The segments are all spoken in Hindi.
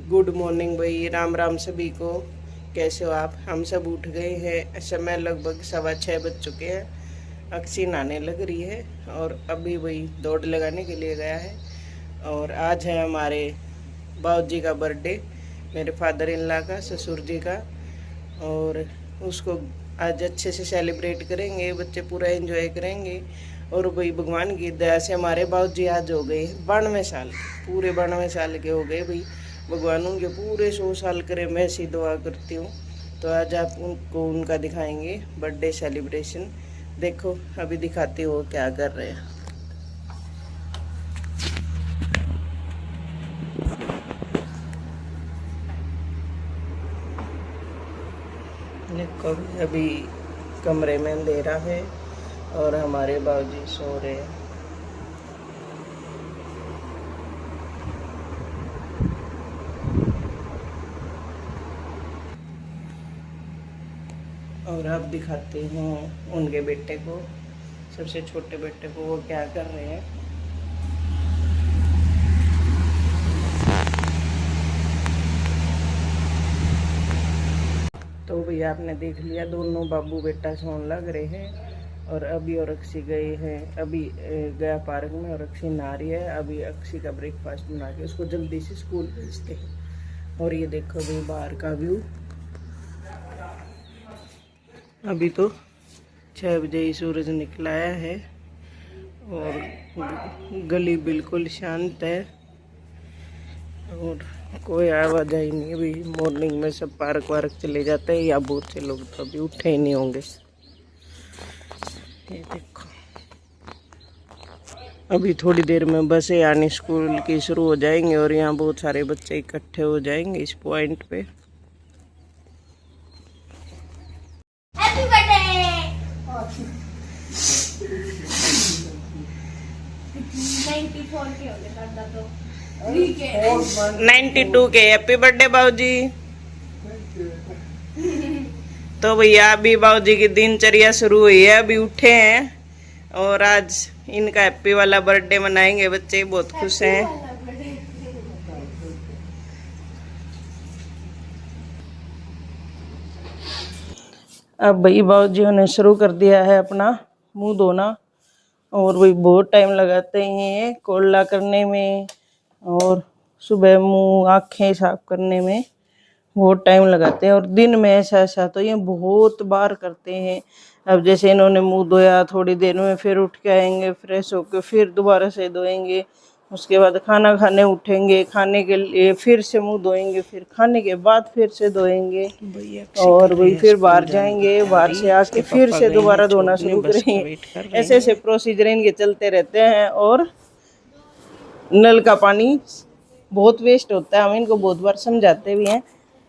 गुड मॉर्निंग भाई, राम राम सभी को। कैसे हो आप? हम सब उठ गए हैं। समय लगभग 6:15 बज चुके हैं। अक्सी नहाने लग रही है और अभी वही दौड़ लगाने के लिए गया है। और आज है हमारे बाबू जी का बर्थडे, मेरे फादर इन लॉ का, ससुर जी का। और उसको आज अच्छे से सेलिब्रेट करेंगे, बच्चे पूरा एंजॉय करेंगे। और वही भगवान की दया से हमारे बाबू जी आज हो गए 92 साल के, पूरे 92 साल के हो गए भाई। भगवान उनके पूरे 100 साल करे, मैं ऐसी दुआ करती हूँ। तो आज आप उनको उनका दिखाएंगे बर्थडे सेलिब्रेशन। देखो अभी दिखाती हो क्या कर रहे हैं। देखो अभी कमरे में अंधेरा है और हमारे बाबूजी सो रहे हैं। और अब दिखाते हैं उनके बेटे को, सबसे छोटे बेटे को, वो क्या कर रहे हैं। तो भैया आपने देख लिया, दोनों बाबू बेटा सोने लग रहे हैं। और अभी और अक्षी गए हैं, अभी गया पार्क में और अक्षी नहा रही है। अभी अक्षी का ब्रेकफास्ट बना के उसको जल्दी से स्कूल भेजते हैं। और ये देखो भाई बाहर का व्यू। अभी तो 6 बजे ही सूरज निकलाया है और गली बिल्कुल शांत है और कोई आवाजाही नहीं। अभी मॉर्निंग में सब पार्क वार्क चले जाते हैं, या बहुत से लोग तो अभी उठे ही नहीं होंगे। ये देखो अभी थोड़ी देर में बसें आनी स्कूल की शुरू हो जाएंगे और यहाँ बहुत सारे बच्चे इकट्ठे हो जाएंगे इस पॉइंट पे। Happy birthday. 92 के हैप्पी बर्थडे बाबूजी। तो भैया अभी बाबूजी की दिनचर्या शुरू हुई है, अभी उठे हैं और आज इनका हैप्पी वाला बर्थडे मनाएंगे। बच्चे बहुत खुश हैं। अब भाई बाबूजी ने शुरू कर दिया है अपना मुंह धोना। और वही बहुत टाइम लगाते हैं कोल्ला करने में और सुबह मुंह आँखें साफ करने में बहुत टाइम लगाते हैं। और दिन में ऐसा ऐसा तो ये बहुत बार करते हैं। अब जैसे इन्होंने मुंह धोया, थोड़ी देर में फिर उठ के आएंगे, फ्रेश होके फिर दोबारा से धोएंगे। उसके बाद खाना खाने उठेंगे, खाने के लिए फिर से मुंह धोएंगे, फिर खाने के बाद फिर से धोएंगे। और वही फिर बाहर जाएंगे, बाहर से आके फिर से दोबारा धोना शुरू करेंगे। ऐसे ऐसे प्रोसीजर इनके चलते रहते हैं। और नल का पानी बहुत वेस्ट होता है, हम इनको बहुत बार समझाते भी हैं,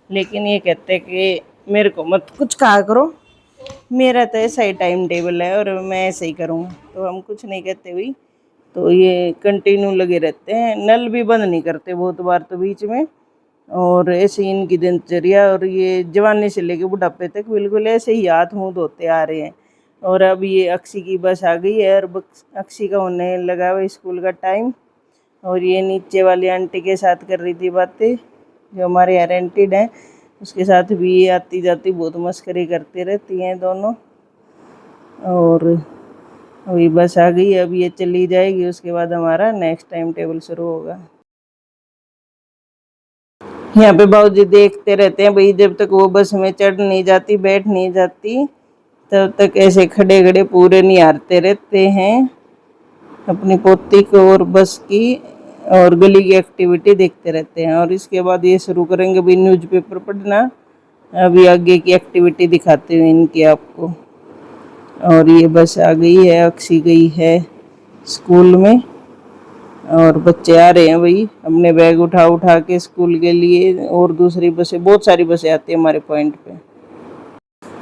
लेकिन ये कहते हैं कि मेरे को मत कुछ कहा करो, मेरा तो ऐसा ही टाइम टेबल है और मैं ऐसे ही करूँगा। तो हम कुछ नहीं कहते हुई, तो ये कंटिन्यू लगे रहते हैं, नल भी बंद नहीं करते बहुत बार तो बीच में। और ऐसे ही इनकी दिनचर्या, और ये जवानी से लेके बुढ़ापे तक बिल्कुल ऐसे ही हाथ मुँह धोते आ रहे हैं। और अब ये अक्षी की बस आ गई है और अक्षी का होने लगा हुआ स्कूल का टाइम। और ये नीचे वाली आंटी के साथ कर रही थी बातें, जो हमारे यहाँ रेंटेड हैं। उसके साथ भी ये आती जाती बहुत मस्करी करती रहती हैं दोनों। और अभी बस आ गई, अब ये चली जाएगी, उसके बाद हमारा नेक्स्ट टाइम टेबल शुरू होगा। यहाँ पे बाबूजी देखते रहते हैं भाई, जब तक वो बस में चढ़ नहीं जाती, बैठ नहीं जाती, तब तक ऐसे खड़े खड़े पूरे निहारते रहते हैं अपनी पोती को और बस की और गली की एक्टिविटी देखते रहते हैं। और इसके बाद ये शुरू करेंगे भी न्यूज़पेपर पढ़ना। अभी आगे की एक्टिविटी दिखाते हुए इनकी आपको। और ये बस आ गई है, अक्षी गई है स्कूल में और बच्चे आ रहे हैं भाई अपने बैग उठा उठा के स्कूल के लिए। और दूसरी बसें, बहुत सारी बसें आती है हमारे पॉइंट पे।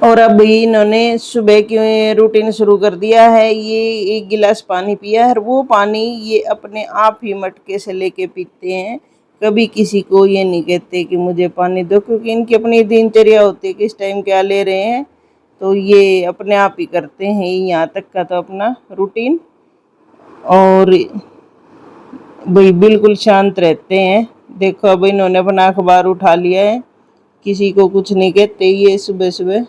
और अब इन्होंने सुबह की रूटीन शुरू कर दिया है। ये एक गिलास पानी पिया है और वो पानी ये अपने आप ही मटके से लेके पीते हैं। कभी किसी को ये नहीं कहते कि मुझे पानी दो, क्योंकि इनकी अपनी दिनचर्या होती है किस टाइम क्या ले रहे हैं, तो ये अपने आप ही करते हैं यहाँ तक का तो अपना रूटीन। और भाई बिल्कुल शांत रहते हैं देखो अब इन्होंने अपना अखबार उठा लिया है, किसी को कुछ नहीं कहते ये सुबह सुबह।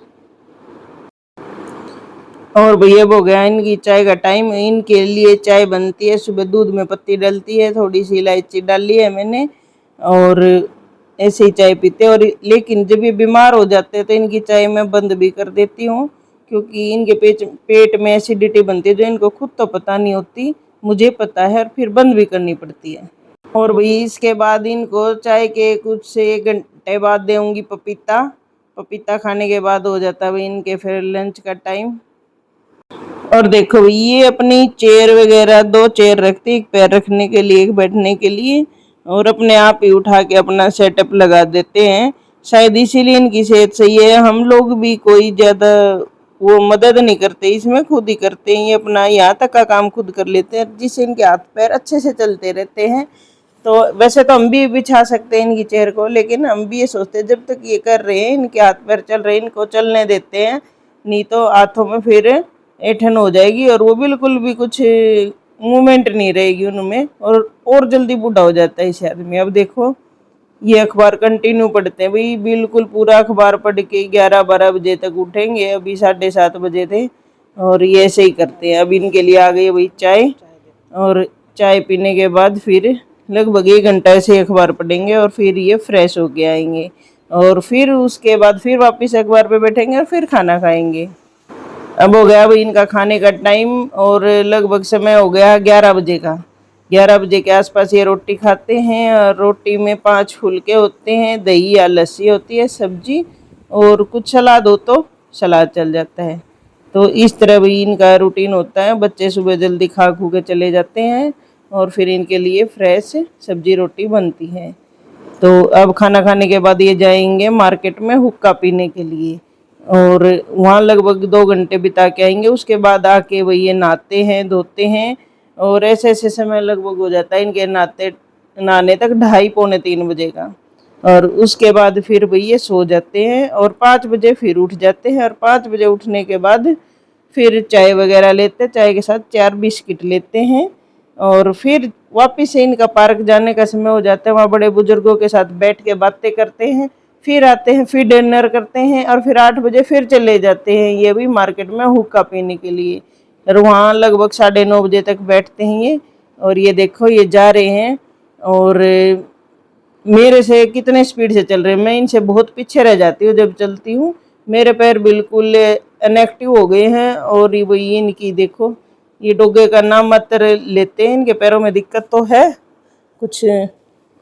और भैया हो गया इनकी चाय का टाइम। इनके लिए चाय बनती है, सुबह दूध में पत्ती डलती है, थोड़ी सी इलायची डाली है मैंने, और ऐसे ही चाय पीते हैं। और लेकिन जब ये बीमार हो जाते हैं तो इनकी चाय मैं बंद भी कर देती हूँ, क्योंकि इनके पेट में एसिडिटी बनती है जो इनको खुद तो पता नहीं होती, मुझे पता है, और फिर बंद भी करनी पड़ती है। और भाई इसके बाद इनको चाय के कुछ से 1 घंटे बाद दूंगी पपीता। पपीता खाने के बाद हो जाता है भाई इनके फिर लंच का टाइम। और देखो भाई ये अपनी चेयर वगैरह 2 चेयर रखती है, एक पैर रखने के लिए, एक बैठने के लिए, और अपने आप ही उठा के अपना सेटअप लगा देते हैं। शायद इसीलिए इनकी सेहत सही है। हम लोग भी कोई ज्यादा वो मदद नहीं करते इसमें, खुद ही करते हैं। ये अपना यहाँ तक का काम खुद कर लेते हैं, जिससे इनके हाथ पैर अच्छे से चलते रहते हैं। तो वैसे तो हम भी बिछा सकते हैं इनकी चेयर को, लेकिन हम भी ये सोचते हैं जब तक ये कर रहे हैं, इनके हाथ पैर चल रहे हैं, इनको चलने देते हैं, नहीं तो हाथों में फिर ऐठन हो जाएगी और वो बिल्कुल भी कुछ मूवमेंट नहीं रहेगी उनमें, और जल्दी बूढ़ा हो जाता है इस आदमी। अब देखो ये अखबार कंटिन्यू पढ़ते हैं भाई, बिल्कुल पूरा अखबार पढ़ के 11-12 बजे तक उठेंगे। अभी 7:30 बजे थे, और ये ऐसे ही करते हैं। अब इनके लिए आ गई भाई चाय, और चाय पीने के बाद फिर लगभग 1 घंटा ऐसे अखबार पढ़ेंगे, और फिर ये फ्रेश होके आएंगे, और फिर उसके बाद फिर वापस अखबार पे बैठेंगे और फिर खाना खाएंगे। अब हो गया भाई इनका खाने का टाइम, और लगभग समय हो गया 11 बजे का। 11 बजे के आसपास ये रोटी खाते हैं, और रोटी में 5 फुलके होते हैं, दही या लस्सी होती है, सब्जी, और कुछ सलाद हो तो सलाद चल जाता है। तो इस तरह भी इनका रूटीन होता है। बच्चे सुबह जल्दी खा खू के चले जाते हैं, और फिर इनके लिए फ्रेश सब्जी रोटी बनती है। तो अब खाना खाने के बाद ये जाएंगे मार्केट में हुक्का पीने के लिए, और वहाँ लगभग 2 घंटे बिता के आएंगे। उसके बाद आके वही ये नहाते हैं, धोते हैं, और ऐसे ऐसे समय लगभग हो जाता है इनके नहाने तक 2:30-3 बजे का। और उसके बाद फिर वही ये सो जाते हैं, और 5 बजे फिर उठ जाते हैं, और 5 बजे उठने के बाद फिर चाय वगैरह लेते, चाय के साथ 4 बिस्किट लेते हैं, और फिर वापस से इनका पार्क जाने का समय हो जाता है। वहाँ बड़े बुजुर्गों के साथ बैठ के बातें करते हैं, फिर आते हैं, फिर डिनर करते हैं, और फिर 8 बजे फिर चले जाते हैं ये भी मार्केट में हुक्का पीने के लिए। और वहाँ लगभग 9:30 बजे तक बैठते हैं ये। और ये देखो ये जा रहे हैं, और मेरे से कितने स्पीड से चल रहे हैं। मैं इनसे बहुत पीछे रह जाती हूँ जब चलती हूँ, मेरे पैर बिल्कुल इनएक्टिव हो गए हैं। और ये वही इनकी देखो, ये डोगे का नाम मात्र लेते हैं, इनके पैरों में दिक्कत तो है, कुछ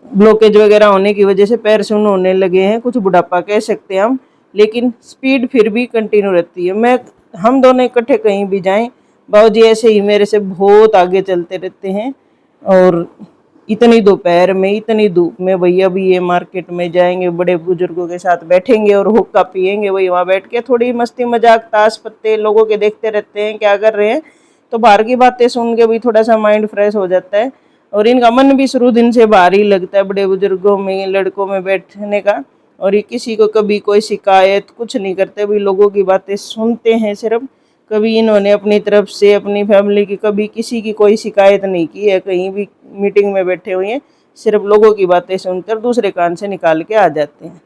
ब्लॉकेज वगैरह होने की वजह से पैर सुन्न होने लगे हैं, कुछ बुढ़ापा कह सकते हैं हम, लेकिन स्पीड फिर भी कंटिन्यू रहती है। हम दोनों इकट्ठे कहीं भी जाएं, बाबूजी ऐसे ही मेरे से बहुत आगे चलते रहते हैं। और इतनी दोपहर में, इतनी धूप में भैया भी ये मार्केट में जाएंगे, बड़े बुजुर्गों के साथ बैठेंगे और हुक्का पियेंगे। वही वहाँ बैठ के थोड़ी मस्ती मजाक ताश पत्ते लोगों के देखते रहते हैं क्या कर रहे हैं, तो बाहर की बातें सुन के भी थोड़ा सा माइंड फ्रेश हो जाता है। और इनका मन भी शुरू दिन से बाहर ही लगता है, बड़े बुजुर्गों में, लड़कों में बैठने का। और ये किसी को कभी कोई शिकायत कुछ नहीं करते, भी लोगों की बातें सुनते हैं सिर्फ। कभी इन्होंने अपनी तरफ से, अपनी फैमिली की, कभी किसी की कोई शिकायत नहीं की है। कहीं भी मीटिंग में बैठे हुए हैं, सिर्फ लोगों की बातें सुनकर दूसरे कान से निकाल के आ जाते हैं।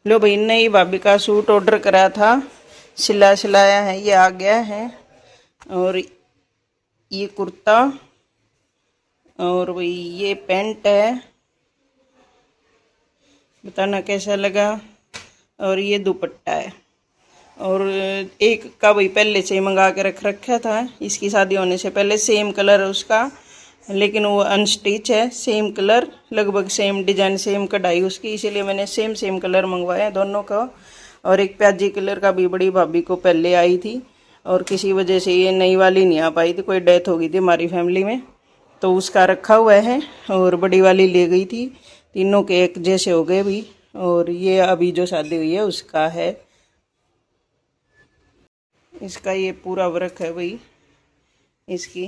लो भाई नई भाभी का सूट ऑर्डर करा था, सिलाया है, ये आ गया है। और ये कुर्ता, और वही ये पैंट है, बताना कैसा लगा। और ये दुपट्टा है। और एक का वही पहले से ही मंगा के रखा था, इसकी शादी होने से पहले, सेम कलर है उसका, लेकिन वो अनस्टिच है। सेम कलर, लगभग सेम डिजाइन, सेम कढ़ाई उसकी, इसीलिए मैंने सेम कलर मंगवाया दोनों का। और एक प्याजी कलर का भी बड़ी भाभी को पहले आई थी, और किसी वजह से ये नई वाली नहीं आ पाई थी, कोई डेथ हो गई थी हमारी फैमिली में, तो उसका रखा हुआ है। और बड़ी वाली ले गई थी, तीनों के एक जैसे हो गए भी। और ये अभी जो शादी हुई है उसका है, इसका ये पूरा वर्क है भाई, इसकी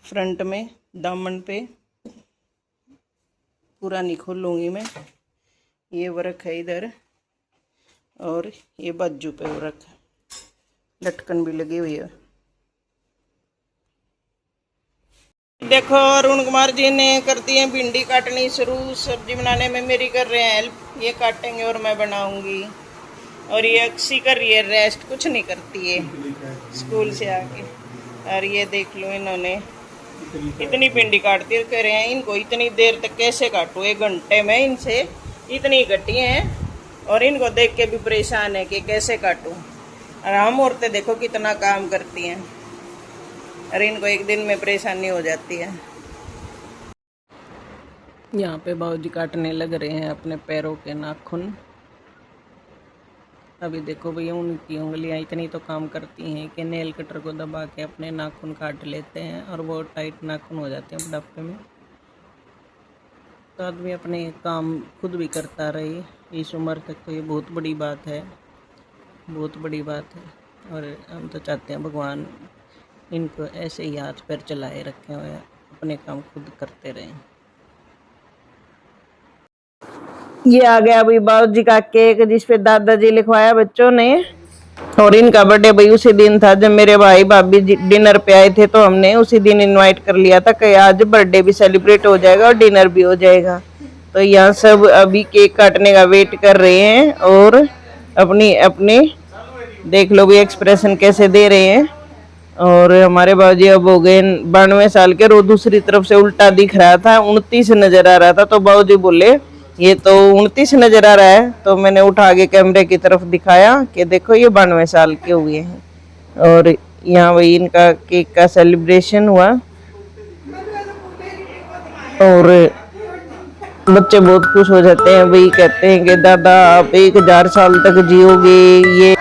फ्रंट में दामन पे पूरा नहीं खोलूँगी मैं, ये वर्क है इधर। और ये बाजू पे वर्क है, लटकन भी लगी हुई है। देखो अरुण कुमार जी ने कर दी है भिंडी काटनी शुरू, सब्जी बनाने में मेरी कर रहे हैं हेल्प। ये काटेंगे और मैं बनाऊंगी। और ये अक्सी कर रही है रेस्ट, कुछ नहीं करती है स्कूल से आके। और ये देख लो इन्होंने इतनी भिंडी काटती कह रहे हैं इनको इतनी देर तक कैसे काटूं, 1 घंटे में इनसे इतनी कटी हैं। और इनको देख के भी परेशान है कि कैसे काटूं। और हम औरतें देखो कितना काम करती हैं, अरे इनको एक दिन में परेशानी हो जाती है। यहाँ पे बाबूजी काटने लग रहे हैं अपने पैरों के नाखून। अभी देखो भैया उनकी उंगलियां इतनी तो काम करती हैं कि नेल कटर को दबा के अपने नाखून काट लेते हैं और वो टाइट नाखून हो जाते हैं बुढ़ापे में। तो आदमी अपने काम खुद भी करता रहे इस उम्र तक, तो ये बहुत बड़ी बात है, बहुत बड़ी बात है। और हम तो चाहते हैं भगवान इनको ऐसे ही हाथ पैर चलाए रखे हुए, अपने काम खुद करते रहें। ये आ गया अभी बाबूजी का केक जिसपे दादाजी लिखवाया बच्चों ने। और इनका बर्थडे भाई उसी दिन था जब मेरे भाई भाभी डिनर पे आए थे, तो हमने उसी दिन इनवाइट कर लिया था कि आज बर्थडे भी सेलिब्रेट हो जाएगा और डिनर भी हो जाएगा। तो यहाँ सब अभी केक काटने का वेट कर रहे हैं और अपनी अपने देख लो भी एक्सप्रेशन कैसे दे रहे हैं। और हमारे बाबूजी अब हो गए 92 साल के, और वो दूसरी तरफ से उल्टा दिख रहा था, 29 नजर आ रहा था। तो बाबूजी बोले ये तो 29 नजर आ रहा है। तो मैंने उठा के कैमरे की तरफ दिखाया कि देखो ये 92 साल के हुए हैं। और यहाँ वही इनका केक का सेलिब्रेशन हुआ। और बच्चे बहुत खुश हो जाते हैं, वही कहते हैं कि दादा आप 1000 साल तक जियोगे। ये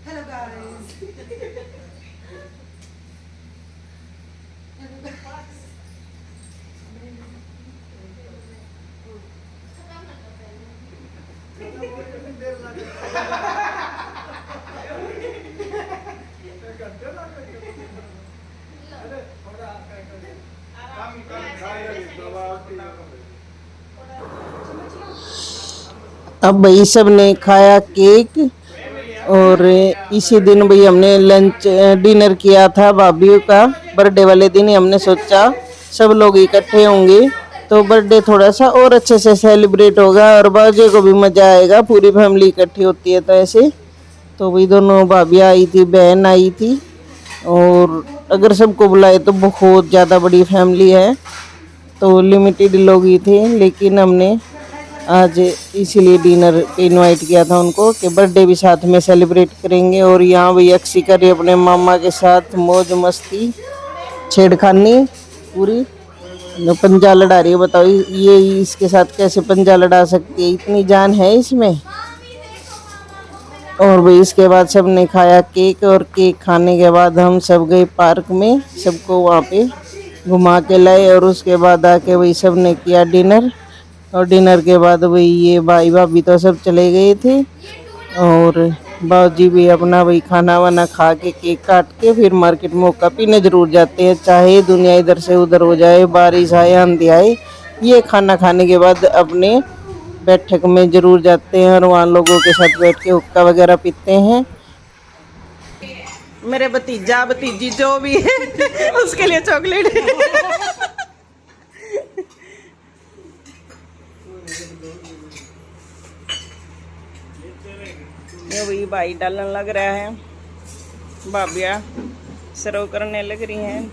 Hello guys. अब भाई सब ने खाया केक। और इसी दिन भाई हमने लंच डिनर किया था भाभी का। बर्थडे वाले दिन ही हमने सोचा सब लोग इकट्ठे होंगे तो बर्थडे थोड़ा सा और अच्छे से सेलिब्रेट होगा और बाजे को भी मज़ा आएगा, पूरी फैमिली इकट्ठी होती है तो ऐसे। तो भाई दोनों भाभी आई थी, बहन आई थी। और अगर सबको बुलाए तो बहुत ज़्यादा बड़ी फैमिली है, तो लिमिटेड लोग ही थे। लेकिन हमने आज इसीलिए डिनर पे इनवाइट किया था उनको कि बर्थडे भी साथ में सेलिब्रेट करेंगे। और यहाँ भी अक्सी करी अपने मामा के साथ मौज मस्ती छेड़खानी पूरी, जो पंजा लड़ा रही है। बताओ ये इसके साथ कैसे पंजा लड़ा सकती है, इतनी जान है इसमें। और भाई इसके बाद सब ने खाया केक। और केक खाने के बाद हम सब गए पार्क में, सबको वहाँ पे घुमा के लाए। और उसके बाद आके वही सब ने किया डिनर। और डिनर के बाद वही ये भाई भाभी तो सब चले गए थे। और बाबूजी भी अपना वही खाना वाना खा के केक काट के फिर मार्केट में हुक्का पीने जरूर जाते हैं, चाहे दुनिया इधर से उधर हो जाए, बारिश आए आंधी आए। ये खाना खाने के बाद अपने बैठक में जरूर जाते हैं और वहाँ लोगों के साथ बैठ के हुक्का वगैरह पीते हैं। मेरे भतीजा भतीजी जो भी है उसके लिए चॉकलेट। ये वही भाई डालने लग रहा है, भाभिया सर्व करने लग रही हैं।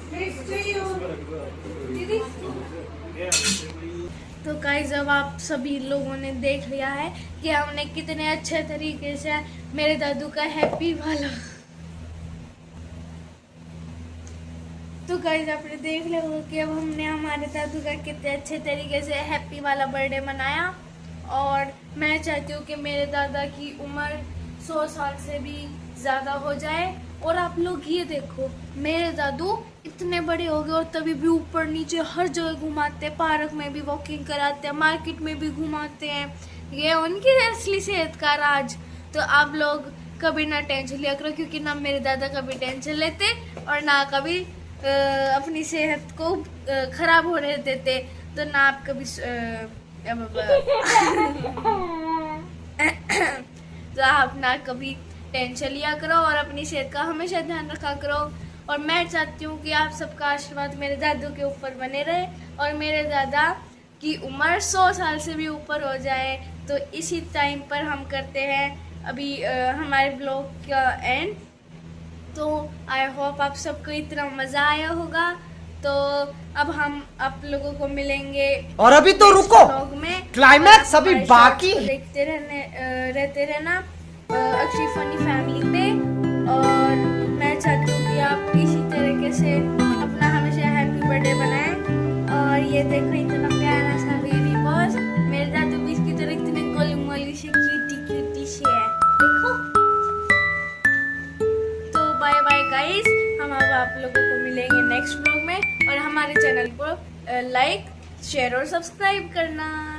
तो गाइस अब आप सभी लोगों ने देख लिया है कि हमने कितने अच्छे तरीके से मेरे दादू का हैप्पी वाला, तो गाइस आपने देख लिया होगा कि अब हमने हमारे दादू का कितने अच्छे तरीके से हैप्पी वाला बर्थडे मनाया। और मैं चाहती हूँ कि मेरे दादा की उम्र 100 साल से भी ज़्यादा हो जाए। और आप लोग ये देखो, मेरे दादू इतने बड़े हो गए और तभी भी ऊपर नीचे हर जगह घुमाते हैं, पार्क में भी वॉकिंग कराते हैं, मार्केट में भी घुमाते हैं। ये उनकी असली सेहत का राज। तो आप लोग कभी ना टेंशन लिया करो, क्योंकि ना मेरे दादा कभी टेंशन लेते और ना कभी अपनी सेहत को खराब होने देते। तो ना आप कभी तो आप ना कभी टेंशन लिया करो और अपनी सेहत का हमेशा ध्यान रखा करो। और मैं चाहती हूँ कि आप सबका आशीर्वाद मेरे दादू के ऊपर बने रहे और मेरे दादा की उम्र 100 साल से भी ऊपर हो जाए। तो इसी टाइम पर हम करते हैं अभी हमारे ब्लॉग का एंड। तो आई होप आप सबको इतना मज़ा आया होगा। तो अब हम आप लोगों को मिलेंगे और अभी तो रुको, ब्लॉग में क्लाइमैक्स अभी बाकी है। देखते रहते रहना अक्षय फनी फैमिली पे। और मैं चाहती हूँ कि आप इसी तरीके से अपना हमेशा हैप्पी बर्थडे बनाएं। और ये देखो इतना प्यारा सा बेबी बॉस, मेरे दादू भी इसकी तरह इतने गोली मोली से क्यूटी से है, देखो। तो बाय बाय गाइस, हम अब आप लोगों को मिलेंगे नेक्स्ट ब्लॉग में। और हमारे चैनल को लाइक शेयर और सब्सक्राइब करना।